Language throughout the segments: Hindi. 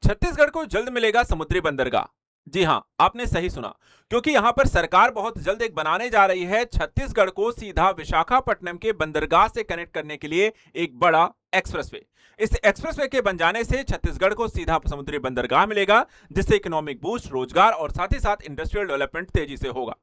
छत्तीसगढ़ को जल्द मिलेगा समुद्री बंदरगाह। जी हां, आपने सही सुना, क्योंकि यहां पर सरकार बहुत जल्द एक बनाने जा रही है छत्तीसगढ़ को सीधा विशाखापट्टनम के बंदरगाह से कनेक्ट करने के लिए एक बड़ा एक्सप्रेसवे। इस एक्सप्रेसवे के बन जाने से छत्तीसगढ़ को सीधा समुद्री बंदरगाह मिलेगा, जिससे इकोनॉमिक बूस्ट, रोजगार और साथ ही साथ इंडस्ट्रियल डेवलपमेंट तेजी से होगा।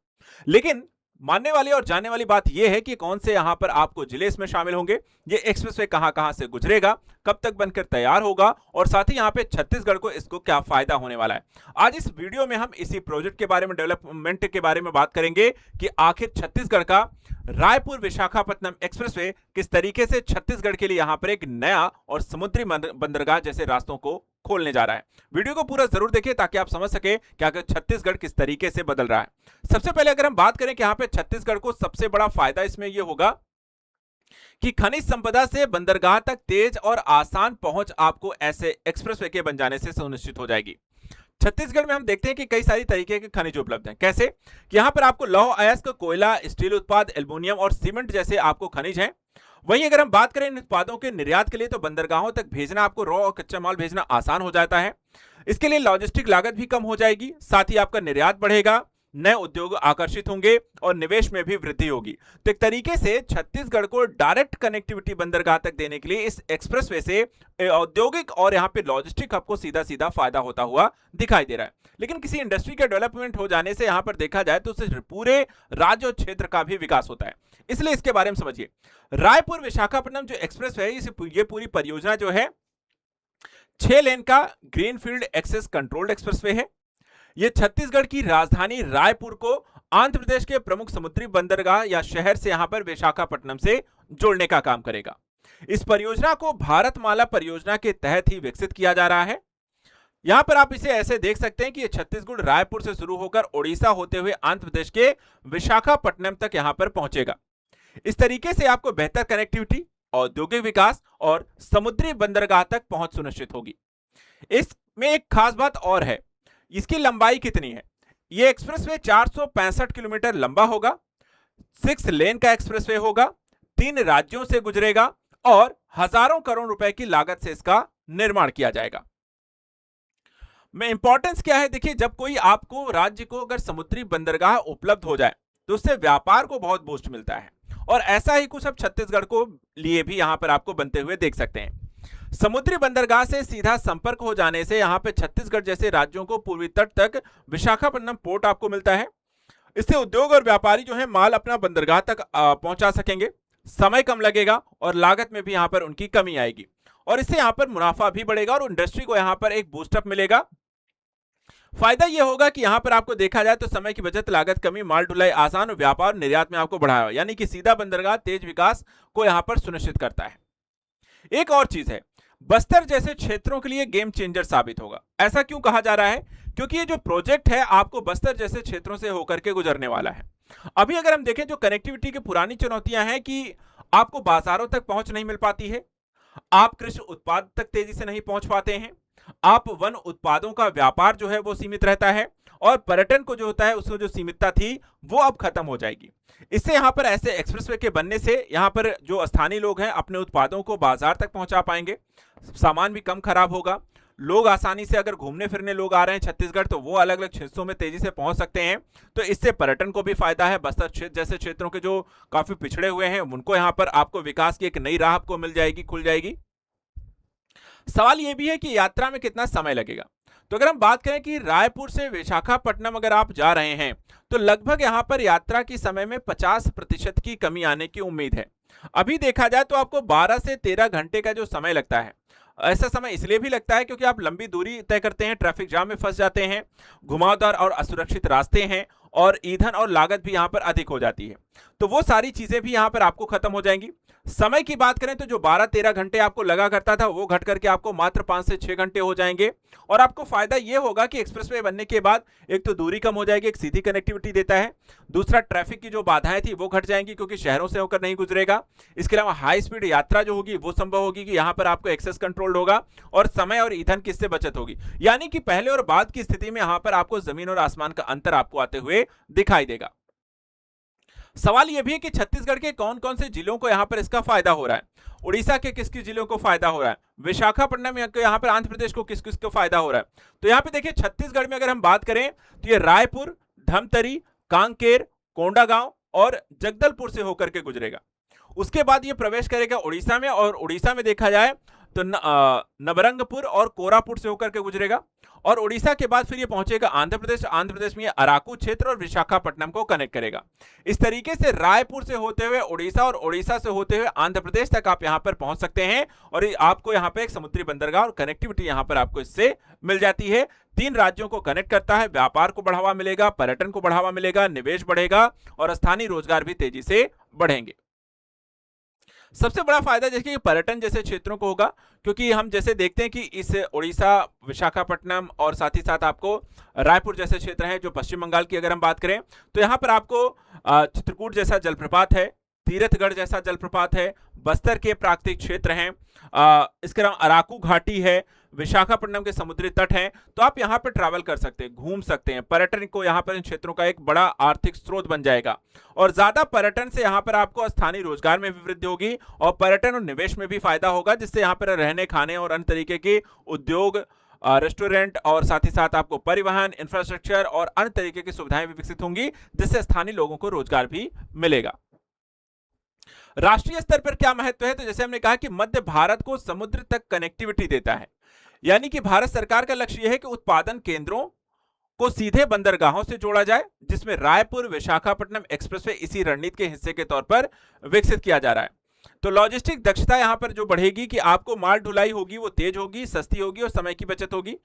लेकिन मानने वाली और जानने वाली बात यह है कि कौन से यहां पर आपको जिले इसमें शामिल होंगे, ये एक्सप्रेसवे कहां-कहां से गुजरेगा, कब तक बनकर तैयार होगा और साथ ही यहां पे छत्तीसगढ़ को इसको क्या फायदा होने वाला है। आज इस वीडियो में हम इसी प्रोजेक्ट के बारे में, डेवलपमेंट के बारे में बात करेंगे कि आखिर छत्तीसगढ़ का रायपुर विशाखापट्टनम एक्सप्रेसवे किस तरीके से छत्तीसगढ़ के लिए यहां पर एक नया और समुद्री बंदरगाह जैसे रास्तों को खोलने जा रहा है। वीडियो को पूरा जरूर देखिए ताकि आप समझ सके कि आखिर छत्तीसगढ़ किस तरीके से बदल रहा है। सबसे पहले अगर हम बात करें कि यहां पे छत्तीसगढ़ को सबसे बड़ा फायदा इसमें यह होगा कि खनिज संपदा से बंदरगाह तक तेज और आसान पहुंच आपको ऐसे एक्सप्रेसवे के बन जाने से सुनिश्चित हो जाएगी। छत्तीसगढ़ में हम देखते हैं कि कई सारी तरीके के खनिज उपलब्ध हैं। कैसे कि यहां पर आपको लौह अयस्क, कोयला, स्टील उत्पाद, एल्युमिनियम और सीमेंट जैसे आपको खनिज हैं। वहीं अगर हम बात करें इन उत्पादों के निर्यात के लिए तो बंदरगाहों तक भेजना, आपको रॉ और कच्चा माल भेजना आसान हो जाता है। इसके लिए लॉजिस्टिक लागत भी कम हो जाएगी, साथ ही आपका निर्यात बढ़ेगा, नए उद्योग आकर्षित होंगे और निवेश में भी वृद्धि होगी। तो एक तरीके से छत्तीसगढ़ को डायरेक्ट कनेक्टिविटी बंदरगाह तक देने के लिए इस एक्सप्रेसवे से औद्योगिक और यहाँ पे लॉजिस्टिक हब को सीधा सीधा फायदा होता हुआ दिखाई दे रहा है। लेकिन किसी इंडस्ट्री का डेवलपमेंट हो जाने से यहाँ पर देखा जाए तो उससे पूरे राज्य और क्षेत्र का भी विकास होता है, इसलिए इसके बारे में समझिए। रायपुर विशाखापट्टनम जो एक्सप्रेस है, ये पूरी परियोजना जो है 6 लेन का ग्रीनफील्ड एक्सेस कंट्रोल्ड एक्सप्रेसवे है। यह छत्तीसगढ़ की राजधानी रायपुर को आंध्र प्रदेश के प्रमुख समुद्री बंदरगाह या शहर से यहां पर विशाखापट्टनम से जोड़ने का काम करेगा। इस परियोजना को भारतमाला परियोजना के तहत ही विकसित किया जा रहा है। यहां पर आप इसे ऐसे देख सकते हैं कि यह छत्तीसगढ़ रायपुर से शुरू होकर ओडिशा होते हुए आंध्र प्रदेश के विशाखापट्टनम तक यहां पर पहुंचेगा। इस तरीके से आपको बेहतर कनेक्टिविटी, औद्योगिक विकास और समुद्री बंदरगाह तक पहुंच सुनिश्चित होगी। इसमें एक खास बात और है, इसकी लंबाई कितनी है। यह एक्सप्रेसवे 465 किलोमीटर लंबा होगा, 6 लेन का एक्सप्रेसवे होगा, 3 राज्यों से गुजरेगा और हजारों करोड़ रुपए की लागत से इसका निर्माण किया जाएगा। में इंपॉर्टेंस क्या है, देखिए, जब कोई आपको राज्य को अगर समुद्री बंदरगाह उपलब्ध हो जाए तो उससे व्यापार को बहुत बूस्ट मिलता है और ऐसा ही कुछ अब छत्तीसगढ़ को लिए भी यहां पर आपको बनते हुए देख सकते हैं। समुद्री बंदरगाह से सीधा संपर्क हो जाने से यहां पे छत्तीसगढ़ जैसे राज्यों को पूर्वी तट तक विशाखापट्टनम पोर्ट आपको मिलता है। इससे उद्योग और व्यापारी जो है माल अपना बंदरगाह तक पहुंचा सकेंगे, समय कम लगेगा और लागत में भी यहां पर उनकी कमी आएगी और इससे यहां पर मुनाफा भी बढ़ेगा और इंडस्ट्री को यहां पर एक बूस्टअप मिलेगा। फायदा यह होगा कि यहां पर आपको देखा जाए तो समय की बचत, लागत कमी, माल ढुलाई आसान और व्यापार निर्यात में आपको बढ़ावा, यानी कि सीधा बंदरगाह तेज विकास को यहां पर सुनिश्चित करता है। एक और चीज है, बस्तर जैसे क्षेत्रों के लिए गेम चेंजर साबित होगा। ऐसा क्यों कहा जा रहा है, क्योंकि ये जो प्रोजेक्ट है आपको बस्तर जैसे क्षेत्रों से होकर के गुजरने वाला है। अभी अगर हम देखें जो कनेक्टिविटी की पुरानी चुनौतियां हैं कि आपको बाजारों तक पहुंच नहीं मिल पाती है, आप कृषि उत्पाद तक तेजी से नहीं पहुंच पाते हैं, आप वन उत्पादों का व्यापार जो है वो सीमित रहता है और पर्यटन को जो होता है उसको जो सीमितता थी वो अब खत्म हो जाएगी। इससे यहां पर ऐसे एक्सप्रेसवे के बनने से यहां पर जो स्थानीय लोग हैं अपने उत्पादों को बाजार तक पहुंचा पाएंगे, सामान भी कम खराब होगा, लोग आसानी से, अगर घूमने फिरने लोग आ रहे हैं छत्तीसगढ़ तो वो अलग अलग हिस्सों में तेजी से पहुंच सकते हैं। तो इससे पर्यटन को भी फायदा है। बस्तर क्षेत्र जैसे क्षेत्रों के जो काफी पिछड़े हुए हैं उनको यहां पर आपको विकास की एक नई राह आपको मिल जाएगी, खुल जाएगी। सवाल यह भी है कि यात्रा में कितना समय लगेगा। तो अगर हम बात करें कि रायपुर से विशाखापट्टनम अगर आप जा रहे हैं तो लगभग यहां पर यात्रा की समय में 50% की कमी आने की उम्मीद है। अभी देखा जाए तो आपको 12 से 13 घंटे का जो समय लगता है, ऐसा समय इसलिए भी लगता है क्योंकि आप लंबी दूरी तय करते हैं, ट्रैफिक जाम में फंस जाते हैं, घुमावदार और असुरक्षित रास्ते हैं और ईंधन और लागत भी यहां पर अधिक हो जाती है। तो वो सारी चीजें भी यहां पर आपको खत्म हो जाएंगी। समय की बात करें तो जो 12-13 घंटे आपको लगा करता था वो घट करके आपको मात्र 5 से 6 घंटे हो जाएंगे और आपको फायदा ये होगा कि एक्सप्रेसवे बनने के बाद एक तो दूरी कम हो जाएगी, एक सीधी कनेक्टिविटी देता है, दूसरा ट्रैफिक की जो बाधाएं थी वो घट जाएंगी क्योंकि शहरों से होकर नहीं गुजरेगा। इसके अलावा हाई स्पीड यात्रा जो होगी वो संभव होगी कि यहां पर आपको एक्सेस कंट्रोल्ड होगा और समय और ईंधन किससे बचत होगी, यानी कि पहले और बाद की स्थिति में यहां पर आपको जमीन और आसमान का अंतर आपको आते हुए दिखाई देगा। सवाल यह भी है कि छत्तीसगढ़ के कौन कौन से जिलों को यहां पर इसका फायदा हो रहा है, उड़ीसा के किस किस जिलों को फायदा हो रहा है, विशाखापट्टनम यहां पर आंध्र प्रदेश को किस किस को फायदा हो रहा है। तो यहां पे देखिए छत्तीसगढ़ में अगर हम बात करें तो ये रायपुर, धमतरी, कांकेर, कोंडागांव और जगदलपुर से होकर के गुजरेगा। उसके बाद ये प्रवेश करेगा उड़ीसा में, और उड़ीसा में देखा जाए तो नवरंगपुर और कोरापुट से होकर के गुजरेगा, और उड़ीसा के बाद फिर ये पहुंचेगा आंध्र प्रदेश। आंध्र प्रदेश में ये अराकू क्षेत्र और विशाखापट्टनम को कनेक्ट करेगा। इस तरीके से रायपुर से होते हुए उड़ीसा और उड़ीसा से होते हुए आंध्र प्रदेश तक आप यहां पर पहुंच सकते हैं, और आपको यहां पर एक समुद्री बंदरगाह और कनेक्टिविटी यहां पर आपको इससे मिल जाती है। 3 राज्यों को कनेक्ट करता है, व्यापार को बढ़ावा मिलेगा, पर्यटन को बढ़ावा मिलेगा, निवेश बढ़ेगा और स्थानीय रोजगार भी तेजी से बढ़ेंगे। सबसे बड़ा फायदा जैसे पर्यटन जैसे क्षेत्रों को होगा, क्योंकि हम जैसे देखते हैं कि इस उड़ीसा, विशाखापट्टनम और साथ ही साथ आपको रायपुर जैसे क्षेत्र हैं जो पश्चिम बंगाल की अगर हम बात करें तो यहाँ पर आपको चित्रकूट जैसा जलप्रपात है, तीरथगढ़ जैसा जलप्रपात है, बस्तर के प्राकृतिक क्षेत्र हैं, इसके अलावा अराकू घाटी है, विशाखापट्टनम के समुद्री तट हैं। तो आप यहाँ पर ट्रैवल कर सकते हैं, घूम सकते हैं, पर्यटन को यहाँ पर इन क्षेत्रों का एक बड़ा आर्थिक स्रोत बन जाएगा, और ज्यादा पर्यटन से यहाँ पर आपको स्थानीय रोजगार में भी वृद्धि होगी और पर्यटन और निवेश में भी फायदा होगा, जिससे यहाँ पर रहने खाने और अन्य तरीके के उद्योग, रेस्टोरेंट और साथ ही साथ आपको परिवहन, इंफ्रास्ट्रक्चर और अन्य तरीके की सुविधाएं भी विकसित होंगी, जिससे स्थानीय लोगों को रोजगार भी मिलेगा। राष्ट्रीय स्तर पर क्या महत्व है, तो जैसे हमने कहा कि मध्य भारत को समुद्र तक कनेक्टिविटी देता है, यानी कि भारत सरकार का लक्ष्य यह है कि उत्पादन केंद्रों को सीधे बंदरगाहों से जोड़ा जाए, जिसमें रायपुर विशाखापट्टनम एक्सप्रेसवे इसी रणनीति के हिस्से के तौर पर विकसित किया जा रहा है। तो लॉजिस्टिक दक्षता यहां पर जो बढ़ेगी कि आपको माल ढुलाई होगी वो तेज होगी, सस्ती होगी और समय की बचत होगी।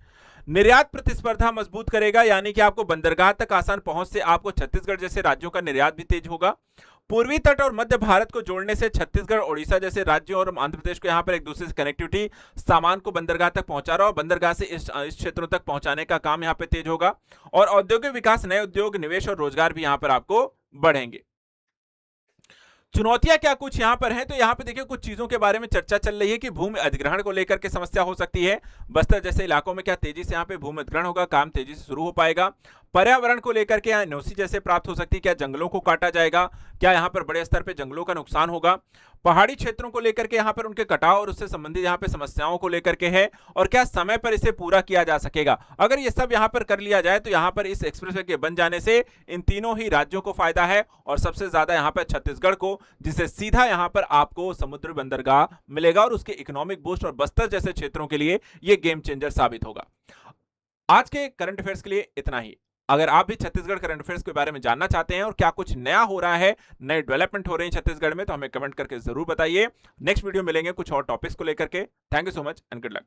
निर्यात प्रतिस्पर्धा मजबूत करेगा, यानी कि आपको बंदरगाह तक आसान पहुंच से आपको छत्तीसगढ़ जैसे राज्यों का निर्यात भी तेज होगा। पूर्वी तट और मध्य भारत को जोड़ने से छत्तीसगढ़, ओडिशा जैसे राज्यों और आंध्र प्रदेश को यहाँ पर एक दूसरे से कनेक्टिविटी, सामान को बंदरगाह तक पहुंचा रहा और बंदरगाह से इस क्षेत्रों तक पहुंचाने का काम यहाँ पे तेज होगा, और औद्योगिक विकास, नए उद्योग, निवेश और रोजगार भी यहाँ पर आपको बढ़ेंगे। चुनौतियां क्या कुछ यहां पर हैं, तो यहां पे देखिए कुछ चीजों के बारे में चर्चा चल रही है कि भूमि अधिग्रहण को लेकर के समस्या हो सकती है। बस्तर जैसे इलाकों में क्या तेजी से यहां पे भूमि अधिग्रहण होगा, काम तेजी से शुरू हो पाएगा। पर्यावरण को लेकर के एनओसी जैसे प्राप्त हो सकती है, क्या जंगलों को काटा जाएगा, क्या यहां पर बड़े स्तर पे जंगलों का नुकसान होगा। पहाड़ी क्षेत्रों को लेकर के यहां पर उनके कटाव और उससे संबंधित यहां पे समस्याओं को लेकर के है, और क्या समय पर इसे पूरा किया जा सकेगा। अगर ये सब यहां पर कर लिया जाए तो यहां पर इस एक्सप्रेसवे के बन जाने से इन तीनों ही राज्यों को फायदा है, और सबसे ज्यादा यहां पर छत्तीसगढ़ को, जिसे सीधा यहां पर आपको समुद्र बंदरगाह मिलेगा और उसके इकोनॉमिक बूस्ट और बस्तर जैसे क्षेत्रों के लिए ये गेम चेंजर साबित होगा। आज के करंट अफेयर्स के लिए इतना ही। अगर आप भी छत्तीसगढ़ करंट अफेयर्स के बारे में जानना चाहते हैं और क्या कुछ नया हो रहा है, नए डेवलपमेंट हो रहे हैं छत्तीसगढ़ में, तो हमें कमेंट करके जरूर बताइए। नेक्स्ट वीडियो मिलेंगे कुछ और टॉपिक्स को लेकर के। Thank you so much and good luck.